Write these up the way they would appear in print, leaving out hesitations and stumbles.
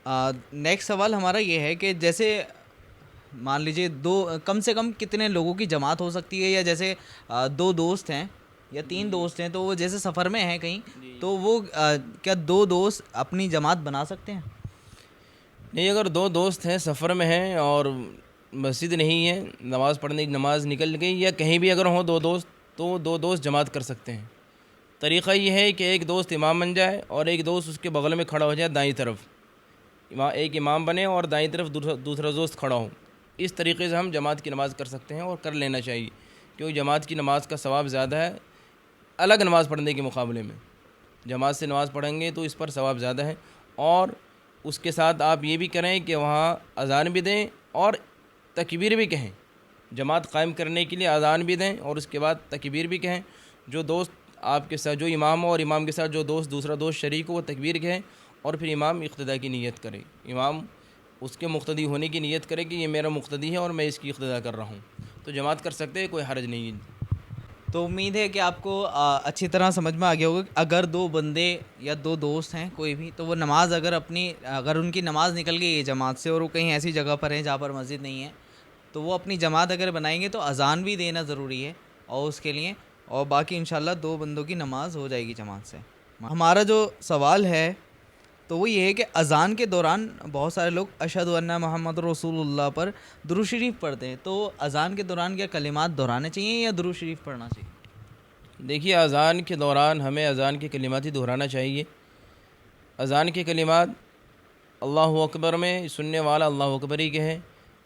Next سوال ہمارا یہ ہے کہ جیسے مان لیجیے کم سے کم کتنے لوگوں کی جماعت ہو سکتی ہے، یا جیسے دو دوست ہیں یا تین دوست ہیں، تو وہ جیسے سفر میں ہیں کہیں، تو وہ کیا دو دوست اپنی جماعت بنا سکتے ہیں؟ نہیں، اگر دو دوست ہیں سفر میں ہیں اور مسجد نہیں ہے، نماز پڑھنے کی نماز نکل گئی یا کہیں بھی اگر ہوں دو دوست، تو دو دوست جماعت کر سکتے ہیں۔ طریقہ یہ ہے کہ ایک دوست امام بن جائے اور ایک دوست اس کے بغل میں کھڑا ہو جائے دائیں طرف، ایک امام بنے اور دائیں طرف دوسرا دوست کھڑا ہو۔ اس طریقے سے ہم جماعت کی نماز کر سکتے ہیں اور کر لینا چاہیے، کیونکہ جماعت کی نماز کا ثواب زیادہ ہے الگ نماز پڑھنے کے مقابلے میں۔ جماعت سے نماز پڑھیں گے تو اس پر ثواب زیادہ ہے، اور اس کے ساتھ آپ یہ بھی کریں کہ وہاں اذان بھی دیں اور تکبیر بھی کہیں۔ جماعت قائم کرنے کے لیے اذان بھی دیں اور اس کے بعد تکبیر بھی کہیں۔ جو دوست آپ کے ساتھ، جو امام ہو اور امام کے ساتھ جو دوسرا دوست شریک ہو، وہ تکبیر کہیں اور پھر امام اقتداء کی نیت کرے۔ امام اس کے مقتدی ہونے کی نیت کرے کہ یہ میرا مقتدی ہے اور میں اس کی اقتداء کر رہا ہوں، تو جماعت کر سکتے ہیں، کوئی حرج نہیں ہے۔ تو امید ہے کہ آپ کو اچھی طرح سمجھ میں آ گیا ہوگا کہ اگر دو بندے یا دو دوست ہیں کوئی بھی، تو وہ نماز اگر ان کی نماز نکل گئی ہے جماعت سے اور وہ کہیں ایسی جگہ پر ہیں جہاں پر مسجد نہیں ہے، تو وہ اپنی جماعت اگر بنائیں گے تو اذان بھی دینا ضروری ہے اور اس کے لیے، اور باقی انشاءاللہ دو بندوں کی نماز ہو جائے گی جماعت سے۔ ہمارا جو سوال ہے تو وہ یہ ہے کہ اذان کے دوران بہت سارے لوگ اشہد ان محمد رسول اللہ پر درود شریف پڑھتے ہیں، تو اذان کے دوران کیا کلمات دہرانے چاہیے یا درود شریف پڑھنا چاہیے؟ دیکھیے، اذان کے دوران ہمیں اذان کے کلمات ہی دہرانا چاہیے۔ اذان کے کلمات اللہ اکبر میں سننے والا اللہ اکبر ہی کہے،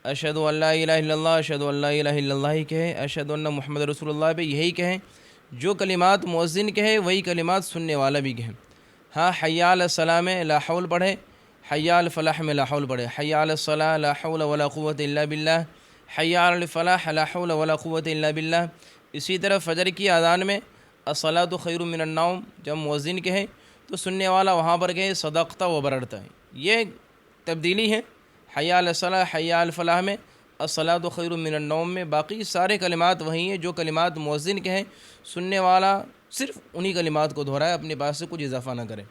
اشہد ان لا الہ الا اللہ، اشہد ان لا الہ الا اللہ ہی کہے، اشہد ان محمد رسول اللہ پہ یہی کہیں۔ جو کلمات مؤذن کہے وہی کلمات سننے والا بھی کہیں۔ ہاں، حی علی الصلاۃ میں لا حول پڑھے، حی علی الفلاح میں لا حول پڑھے، حی علی الصلاۃ لا حول ولا قوۃ الا باللہ، حی علی الفلاح لا حول ولا قوۃ الا باللہ۔ اسی طرح فجر کی اذان میں الصلاۃ خیر من النوم جب مؤذن کہے تو سننے والا وہاں پر کہے صدقت و بررت۔ یہ تبدیلی ہے، حی علی الصلاۃ، حی علی الفلاح میں الصلاۃ خیر من النوم میں باقی سارے کلمات وہی ہیں جو کلمات مؤذن کہیں، سننے والا صرف انہی کلمات کو دہرائے، اپنے پاس سے کچھ اضافہ نہ کرے۔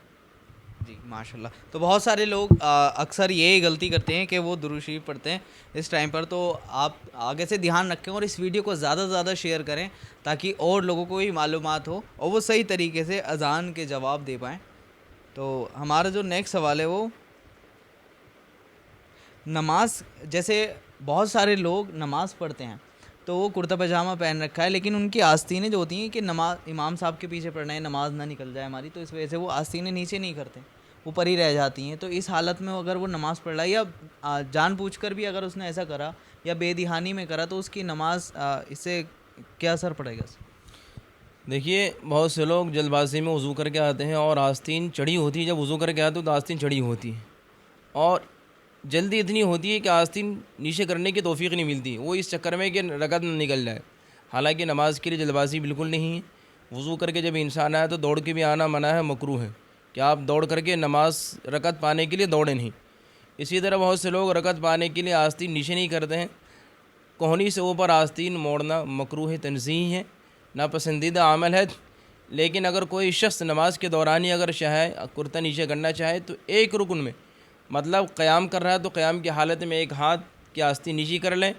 جی ماشاءاللہ۔ تو بہت سارے لوگ اکثر یہی غلطی کرتے ہیں کہ وہ درود شریف پڑھتے ہیں اس ٹائم پر، تو آپ آگے سے دھیان رکھیں اور اس ویڈیو کو زیادہ سے زیادہ شیئر کریں تاکہ اور لوگوں کو بھی معلومات ہو اور وہ صحیح طریقے سے اذان کے جواب دے پائیں۔ تو ہمارا جو نیکسٹ سوال ہے وہ نماز، جیسے بہت سارے لوگ نماز پڑھتے ہیں تو وہ کرتا پاجامہ پہن رکھا ہے، لیکن ان کی آستینیں جو ہوتی ہیں کہ نماز امام صاحب کے پیچھے پڑھنا ہے، نماز نہ نکل جائے ہماری، تو اس وجہ سے وہ آستینیں نیچے نہیں کرتے، اوپر ہی رہ جاتی ہیں۔ تو اس حالت میں اگر وہ نماز پڑھ رہا ہے یا جان بوجھ کر بھی اگر اس نے ایسا کرا یا بے دہانی میں کرا، تو اس کی نماز اس سے کیا اثر پڑے گا؟ دیکھیے، بہت سے لوگ جلد بازی میں وضو کر کے آتے ہیں اور آستین چڑھی ہوتی ہے، جب وضو کر کے آتے ہیں تو آستین چڑھی ہوتی ہے اور جلدی اتنی ہوتی ہے کہ آستین نیچے کرنے کی توفیق نہیں ملتی، وہ اس چکر میں کہ رکعت نہ نکل جائے۔ حالانکہ نماز کے لیے جلد بازی بالکل نہیں ہے۔ وضو کر کے جب انسان آئے تو دوڑ کے بھی آنا منع ہے، مکروہ ہے کہ آپ دوڑ کر کے نماز رکعت پانے کے لیے دوڑیں نہیں۔ اسی طرح بہت سے لوگ رکعت پانے کے لیے آستین نیچے نہیں کرتے ہیں، کوہنی سے اوپر آستین موڑنا مکروہ تنزیہی ہے، ناپسندیدہ عمل ہے۔ لیکن اگر کوئی شخص نماز کے دوران ہی اگر چاہے کرتا نیچے کرنا چاہے تو ایک رکن میں، مطلب قیام کر رہا ہے تو قیام کی حالت میں ایک ہاتھ کی آستین نیچی کر لیں۔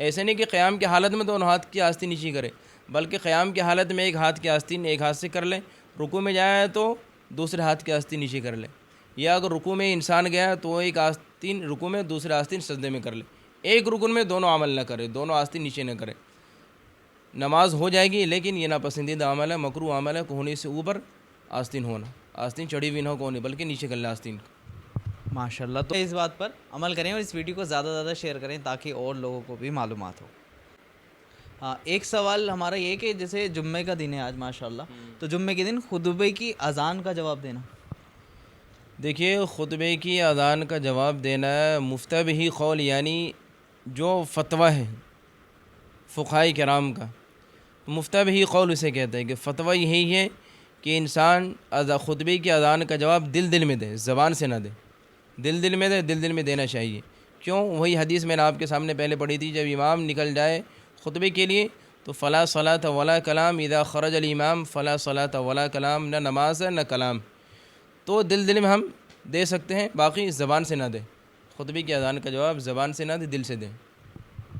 ایسے نہیں کہ قیام کی حالت میں دونوں ہاتھ کی آستین نیچی کرے، بلکہ قیام کی حالت میں ایک ہاتھ کی آستین ایک ہاتھ سے کر لیں، رکوع میں جائے تو دوسرے ہاتھ کی آستین نیچے کر لیں، یا اگر رکوع میں انسان گیا تو وہ ایک آستین رکوع میں دوسرے آستین سجدے میں کر لے، ایک رکن میں دونوں عمل نہ کرے، دونوں آستین نیچے نہ کرے، نماز ہو جائے گی۔ لیکن یہ ناپسندیدہ عمل ہے، مکروہ عمل ہے، کوہنی سے اوپر آستین ہونا، آستین چڑھی ہوئی نہ ہو کوہنی، بلکہ نیچے کر لیں آستین۔ ماشاءاللہ۔ تو اس بات پر عمل کریں اور اس ویڈیو کو زیادہ سے زیادہ شیئر کریں تاکہ اور لوگوں کو بھی معلومات ہو۔ ہاں، ایک سوال ہمارا یہ کہ جیسے جمعے کا دن ہے آج ماشاءاللہ، تو جمعے کے دن خطبے کی اذان کا جواب دینا۔ دیکھیے، خطبے کی اذان کا جواب دینا مفتبی قول، یعنی جو فتویٰ ہے فقہاء کرام کا، مفتبی قول اسے کہتے ہیں کہ فتویٰ یہی ہے کہ انسان خطبے کی اذان کا جواب دل میں دے، زبان سے نہ دے، دل میں دے، دل میں دینا چاہیے۔ کیوں؟ وہی حدیث میں نے آپ کے سامنے پہلے پڑھی تھی، جب امام نکل جائے خطبے کے لیے تو فلا صلاۃ ولا کلام، اذا خرج الامام فلا صلاۃ ولا کلام، نہ نماز ہے نہ کلام۔ تو دل میں ہم دے سکتے ہیں، باقی زبان سے نہ دیں. خطبے کی اذان کا جواب زبان سے نہ دیں، دل سے دیں.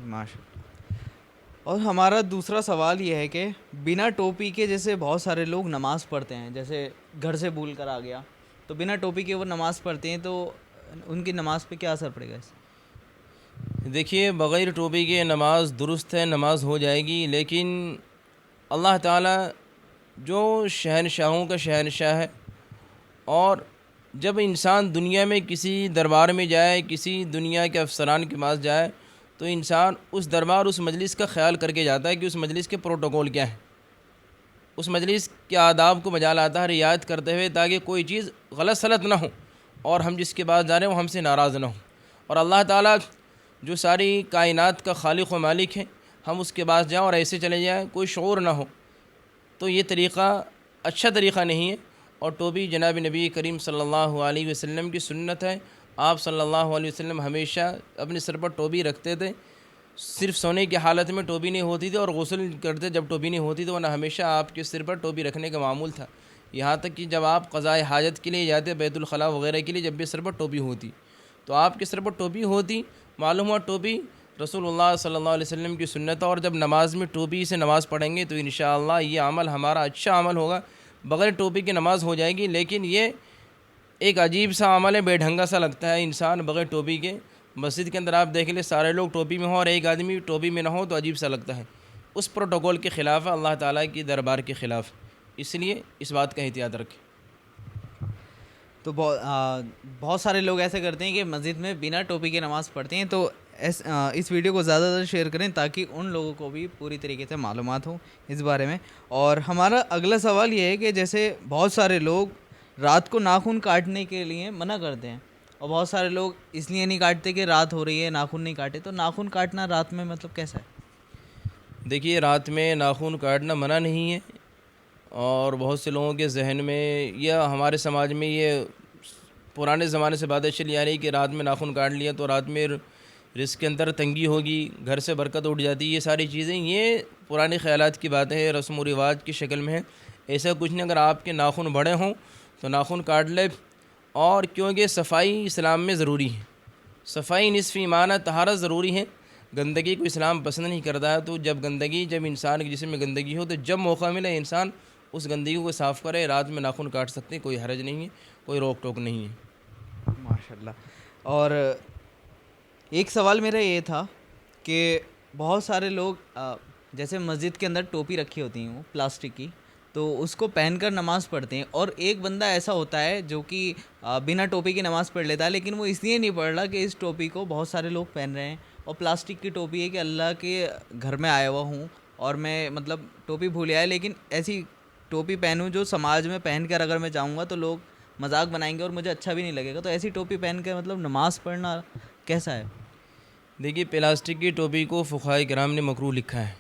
ماشاء. اور ہمارا دوسرا سوال یہ ہے کہ بنا ٹوپی کے جیسے بہت سارے لوگ نماز پڑھتے ہیں، جیسے گھر سے بھول کر آ گیا تو بنا ٹوپی کے وہ نماز پڑھتے ہیں، تو ان کی نماز پہ کیا اثر پڑے گا اس سے؟ دیکھیے بغیر ٹوپی کے نماز درست ہے، نماز ہو جائے گی، لیکن اللہ تعالیٰ جو شہنشاہوں کا شہنشاہ ہے، اور جب انسان دنیا میں کسی دربار میں جائے، کسی دنیا کے افسران کے پاس جائے، تو انسان اس دربار اس مجلس کا خیال کر کے جاتا ہے کہ اس مجلس کے پروٹوکول کیا ہیں، اس مجلس کے آداب کو بجا لاتا ہے رعایت کرتے ہوئے، تاکہ کوئی چیز غلط سلط نہ ہو اور ہم جس کے پاس جا رہے ہیں وہ ہم سے ناراض نہ ہوں. اور اللہ تعالیٰ جو ساری کائنات کا خالق و مالک ہے، ہم اس کے پاس جائیں اور ایسے چلے جائیں کوئی شعور نہ ہو، تو یہ طریقہ اچھا طریقہ نہیں ہے. اور ٹوپی جناب نبی کریم صلی اللہ علیہ وسلم کی سنت ہے. آپ صلی اللہ علیہ وسلم ہمیشہ اپنے سر پر ٹوپی رکھتے تھے، صرف سونے کی حالت میں ٹوپی نہیں ہوتی تھی، اور غسل کرتے جب ٹوپی نہیں ہوتی تو ورنہ ہمیشہ آپ کے سر پر ٹوپی رکھنے کا معمول تھا. یہاں تک کہ جب آپ قضاء حاجت کے لیے جاتے، بیت الخلاء وغیرہ کے لیے، جب بھی سر پر ٹوپی ہوتی تو آپ کے سر پر ٹوپی ہوتی. معلوم ہوا ٹوپی رسول اللہ صلی اللہ علیہ وسلم کی سنت ہے، اور جب نماز میں ٹوپی سے نماز پڑھیں گے تو انشاءاللہ یہ عمل ہمارا اچھا عمل ہوگا. بغیر ٹوپی کی نماز ہو جائے گی، لیکن یہ ایک عجیب سا عمل ہے، بے ڈھنگا سا لگتا ہے انسان بغیر ٹوپی کے. مسجد کے اندر آپ دیکھ لیں سارے لوگ ٹوپی میں ہوں اور ایک آدمی ٹوپی میں نہ ہو تو عجیب سا لگتا ہے. اس پروٹوکول کے خلاف ہے، اللہ تعالیٰ کی دربار کے خلاف، اس لیے اس بات کا احتیاط رکھیں. تو بہت سارے لوگ ایسے کرتے ہیں کہ مسجد میں بنا ٹوپی کے نماز پڑھتے ہیں، تو اس ویڈیو کو زیادہ تر شیئر کریں تاکہ ان لوگوں کو بھی پوری طریقے سے معلومات ہو اس بارے میں. اور ہمارا اگلا سوال یہ ہے کہ جیسے بہت سارے لوگ رات کو ناخن کاٹنے کے لیے منع کرتے ہیں، اور بہت سارے لوگ اس لیے نہیں کاٹتے کہ رات ہو رہی ہے ناخن نہیں کاٹے، تو ناخن کاٹنا رات میں مطلب کیسا ہے؟ دیکھیے رات میں ناخن کاٹنا منع نہیں ہے، اور بہت سے لوگوں کے ذہن میں یا ہمارے سماج میں یہ پرانے زمانے سے باتیں چلی آ رہی کہ رات میں ناخن کاٹ لیا تو رات میں رزق کے اندر تنگی ہوگی، گھر سے برکت اٹھ جاتی. یہ ساری چیزیں یہ پرانے خیالات کی باتیں ہیں، رسم و رواج کی شکل میں ہیں. ایسا کچھ نہیں. اگر آپ کے ناخن بڑے ہوں تو ناخن کاٹ لے، اور کیونکہ صفائی اسلام میں ضروری ہے. صفائی نصف ایمان ہے، طہارت ضروری ہے. گندگی کو اسلام پسند نہیں کرتا ہے، تو جب انسان کے جسم میں گندگی ہو تو جب موقع ملے انسان اس گندگی کو صاف کرے. رات میں ناخن کاٹ سکتے ہیں، کوئی حرج نہیں ہے، کوئی روک ٹوک نہیں ہے. ماشاءاللہ. اور ایک سوال میرا یہ تھا کہ بہت سارے لوگ جیسے مسجد کے اندر ٹوپی رکھی ہوتی ہیں وہ پلاسٹک کی، تو اس کو پہن کر نماز پڑھتے ہیں، اور ایک بندہ ایسا ہوتا ہے جو کہ بنا ٹوپی کی نماز پڑھ لیتا ہے، لیکن وہ اس لیے نہیں پڑھ رہا کہ اس ٹوپی کو بہت سارے لوگ پہن رہے ہیں، اور پلاسٹک کی ٹوپی ہے کہ اللہ کے گھر میں آیا ہوا ہوں اور میں مطلب ٹوپی بھول آیا، لیکن ایسی ٹوپی پہنوں جو سماج میں پہن کر اگر میں جاؤں گا تو لوگ مذاق بنائیں گے اور مجھے اچھا بھی نہیں لگے گا. تو ایسی ٹوپی پہن کے مطلب نماز پڑھنا کیسا ہے؟ دیکھیے پلاسٹک کی ٹوپی کو فقہاء کرام نے مکروہ لکھا ہے.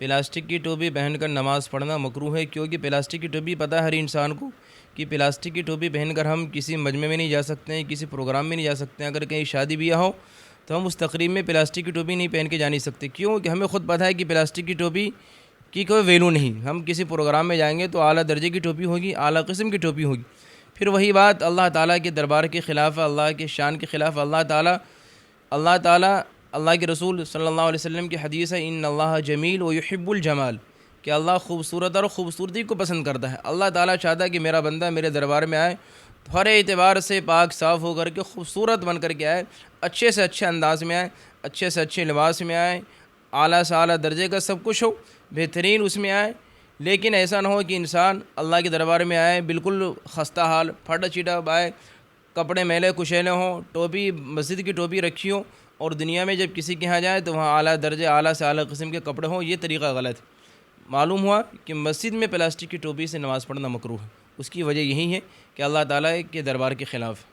پلاسٹک کی ٹوپی پہن کر نماز پڑھنا مکروہ ہے، کیونکہ پلاسٹک کی ٹوپی پتہ ہے ہر انسان کو کہ پلاسٹک کی ٹوپی پہن کر ہم کسی مجمع میں نہیں جا سکتے ہیں، کسی پروگرام میں نہیں جا سکتے ہیں. اگر کہیں شادی بیاہ ہو تو ہم اس تقریب میں پلاسٹک کی ٹوپی نہیں پہن کے جا نہیں سکتے، کیوں کہ ہمیں خود پتہ ہے کہ پلاسٹک کی ٹوپی کی کوئی ویلو نہیں. ہم کسی پروگرام میں جائیں گے تو اعلیٰ درجے کی ٹوپی ہوگی، اعلیٰ قسم کی ٹوپی ہوگی. پھر وہی بات اللہ تعالیٰ کے دربار کے خلاف ہے، اللہ کے شان کے خلاف. اللہ تعالیٰ اللہ کے رسول صلی اللہ علیہ وسلم کی حدیث ہے، ان اللہ جمیل و یحب الجمال، کہ اللہ خوبصورت اور خوبصورتی کو پسند کرتا ہے. اللہ تعالیٰ چاہتا ہے کہ میرا بندہ میرے دربار میں آئے تو ہر اعتبار سے پاک صاف ہو کر کے خوبصورت بن کر کے آئے، اچھے سے اچھے انداز میں آئے، اچھے سے اچھے لباس میں آئے، اعلیٰ سے اعلیٰ درجے کا سب کچھ ہو، بہترین اس میں آئے. لیکن ایسا نہ ہو کہ انسان اللہ کے دربار میں آئے بالکل خستہ حال، پھٹا چیٹا آئے، کپڑے میلے کچیلے ہوں، ٹوپی مسجد کی ٹوپی رکھی ہو، اور دنیا میں جب کسی کے ہاں جائے تو وہاں اعلیٰ درجے اعلیٰ سے اعلیٰ قسم کے کپڑے ہوں. یہ طریقہ غلط ہے. معلوم ہوا کہ مسجد میں پلاسٹک کی ٹوپی سے نماز پڑھنا مکروہ ہے. اس کی وجہ یہی ہے کہ اللہ تعالیٰ کے دربار کے خلاف.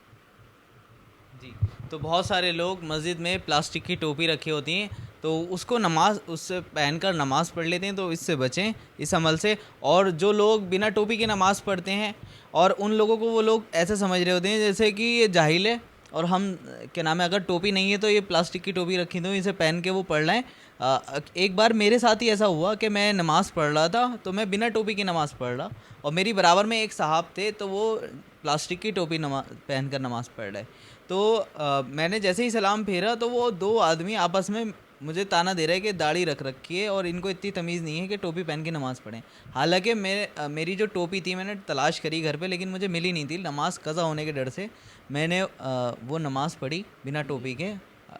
جی. تو بہت سارے لوگ مسجد میں پلاسٹک کی ٹوپی رکھی ہوتی ہیں تو اس سے پہن کر نماز پڑھ لیتے ہیں، تو اس سے بچیں اس عمل سے. اور جو لوگ بنا ٹوپی کی نماز پڑھتے ہیں اور ان لوگوں کو وہ لوگ ایسے سمجھ رہے ہوتے ہیں جیسے کہ یہ جاہل ہے اور ہم کیا نام ہے اگر ٹوپی نہیں ہے تو یہ پلاسٹک کی ٹوپی رکھی تو اسے پہن کے وہ پڑھ رہے ہیں. ایک بار میرے ساتھ ہی ایسا ہوا کہ میں نماز پڑھ رہا تھا تو میں بنا ٹوپی کی نماز پڑھ رہا, اور میری برابر میں ایک صاحب تھے تو وہ پلاسٹک کی ٹوپی پہن کر نماز پڑھ رہے. تو میں نے جیسے ہی سلام پھیرا تو وہ دو آدمی آپس میں مجھے تانا دے رہے کہ داڑھی رکھ رکھی ہے اور ان کو اتنی تمیز نہیں ہے کہ ٹوپی پہن کے نماز پڑھیں. حالانکہ میری جو ٹوپی تھی میں نے تلاش کری گھر پہ لیکن مجھے ملی نہیں تھی. نماز قضا ہونے کے ڈر سے میں نے وہ نماز پڑھی بنا ٹوپی کے,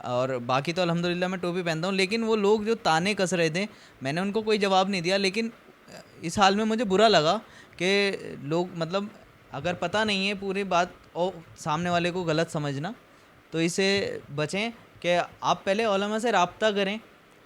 اور باقی تو الحمدللہ میں ٹوپی پہنتا ہوں. لیکن وہ لوگ جو تانے کس رہے تھے میں نے ان کو کوئی جواب نہیں دیا, لیکن اس حال میں مجھے برا لگا کہ لوگ مطلب اگر پتہ نہیں ہے پوری بات اور سامنے والے کو غلط سمجھنا تو اسے بچیں کہ آپ پہلے علماء سے رابطہ کریں,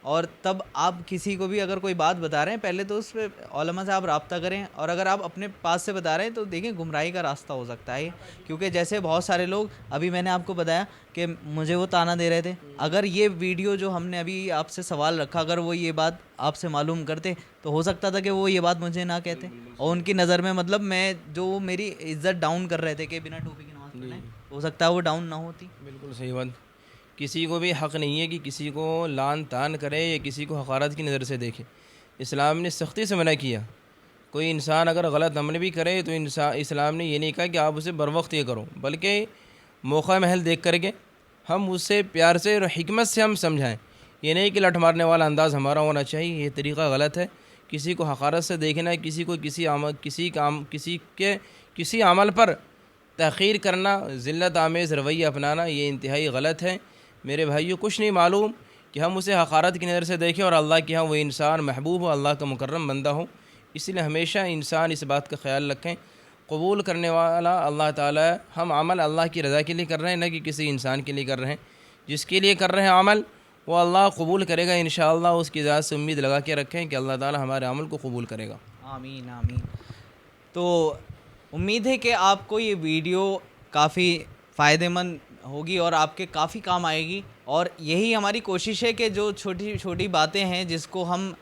اور تب آپ کسی کو بھی اگر کوئی بات بتا رہے ہیں پہلے تو اس پہ علماء سے آپ رابطہ کریں, اور اگر آپ اپنے پاس سے بتا رہے ہیں تو دیکھیں گمراہی کا راستہ ہو سکتا ہے. کیونکہ جیسے بہت سارے لوگ ابھی میں نے آپ کو بتایا کہ مجھے وہ تانا دے رہے تھے, اگر یہ ویڈیو جو ہم نے ابھی آپ سے سوال رکھا اگر وہ یہ بات آپ سے معلوم کرتے تو ہو سکتا تھا کہ وہ یہ بات مجھے نہ کہتے, اور ان کی نظر میں مطلب میں جو میری عزت ڈاؤن کر رہے تھے کہ بنا ٹوپی کی نماز پڑھیں, ہو سکتا ہے وہ ڈاؤن نہ ہوتی. بالکل صحیح بات. کسی کو بھی حق نہیں ہے کہ کسی کو لان تان کرے یا کسی کو حقارت کی نظر سے دیکھے. اسلام نے سختی سے منع کیا. کوئی انسان اگر غلط عمل بھی کرے تو اسلام نے یہ نہیں کہا کہ آپ اسے بر وقت یہ کرو, بلکہ موقع محل دیکھ کر کے ہم اسے پیار سے اور حکمت سے ہم سمجھائیں. یہ نہیں کہ لٹ مارنے والا انداز ہمارا ہونا چاہیے, یہ طریقہ غلط ہے. کسی کو حقارت سے دیکھنا, کسی کو کسی عمل پر تحقیر کرنا, ذلت آمیز رویہ اپنانا, یہ انتہائی غلط ہے. میرے بھائیو, کچھ نہیں معلوم کہ ہم اسے حقارت کی نظر سے دیکھیں اور اللہ کے ہاں وہ انسان محبوب ہو, اللہ کا مکرم بندہ ہو. اس لیے ہمیشہ انسان اس بات کا خیال رکھیں, قبول کرنے والا اللہ تعالیٰ. ہم عمل اللہ کی رضا کے لیے کر رہے ہیں, نہ کہ کسی انسان کے لیے کر رہے ہیں. جس کے لیے کر رہے ہیں عمل وہ اللہ قبول کرے گا انشاءاللہ. اس کی ذات سے امید لگا کے رکھیں کہ اللہ تعالیٰ ہمارے عمل کو قبول کرے گا. آمین آمین. تو امید ہے کہ آپ کو یہ ویڈیو کافی فائدہ مند ہوگی اور آپ کے کافی کام آئے گی, اور یہی ہماری کوشش ہے کہ جو چھوٹی چھوٹی باتیں ہیں جس کو ہم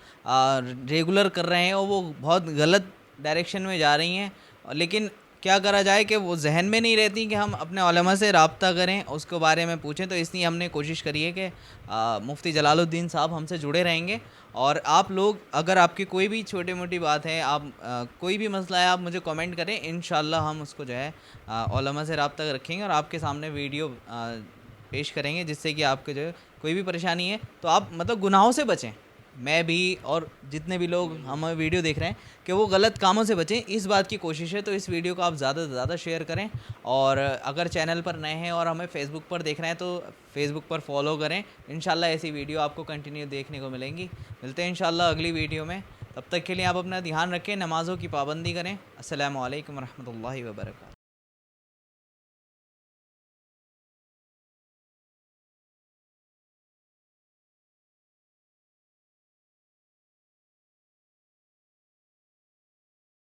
ریگولر کر رہے ہیں اور وہ بہت غلط ڈائریکشن میں جا رہی ہیں, لیکن کیا کرا جائے کہ وہ ذہن میں نہیں رہتی کہ ہم اپنے علماء سے رابطہ کریں, اس کے بارے میں پوچھیں. تو اس لیے ہم نے کوشش کری ہے کہ مفتی جلال الدین صاحب ہم سے جڑے رہیں گے, اور آپ لوگ اگر آپ کی کوئی بھی چھوٹی موٹی بات ہے, آپ کوئی بھی مسئلہ ہے, آپ مجھے کامنٹ کریں. انشاءاللہ ہم اس کو جو ہے علماء سے رابطہ رکھیں گے اور آپ کے سامنے ویڈیو پیش کریں گے, جس سے کہ آپ کے جو ہے کوئی بھی پریشانی ہے تو آپ مطلب گناہوں سے بچیں. میں بھی اور جتنے بھی لوگ ہمیں ویڈیو دیکھ رہے ہیں کہ وہ غلط کاموں سے بچیں, اس بات کی کوشش ہے. تو اس ویڈیو کو آپ زیادہ سے زیادہ شیئر کریں, اور اگر چینل پر نئے ہیں اور ہمیں فیس بک پر دیکھ رہے ہیں تو فیس بک پر فالو کریں. انشاءاللہ ایسی ویڈیو آپ کو کنٹینیو دیکھنے کو ملیں گی. ملتے ہیں انشاءاللہ اگلی ویڈیو میں. تب تک کے لیے آپ اپنا دھیان رکھیں, نمازوں کی پابندی کریں. السلام علیکم ورحمۃ اللہ وبرکاتہ.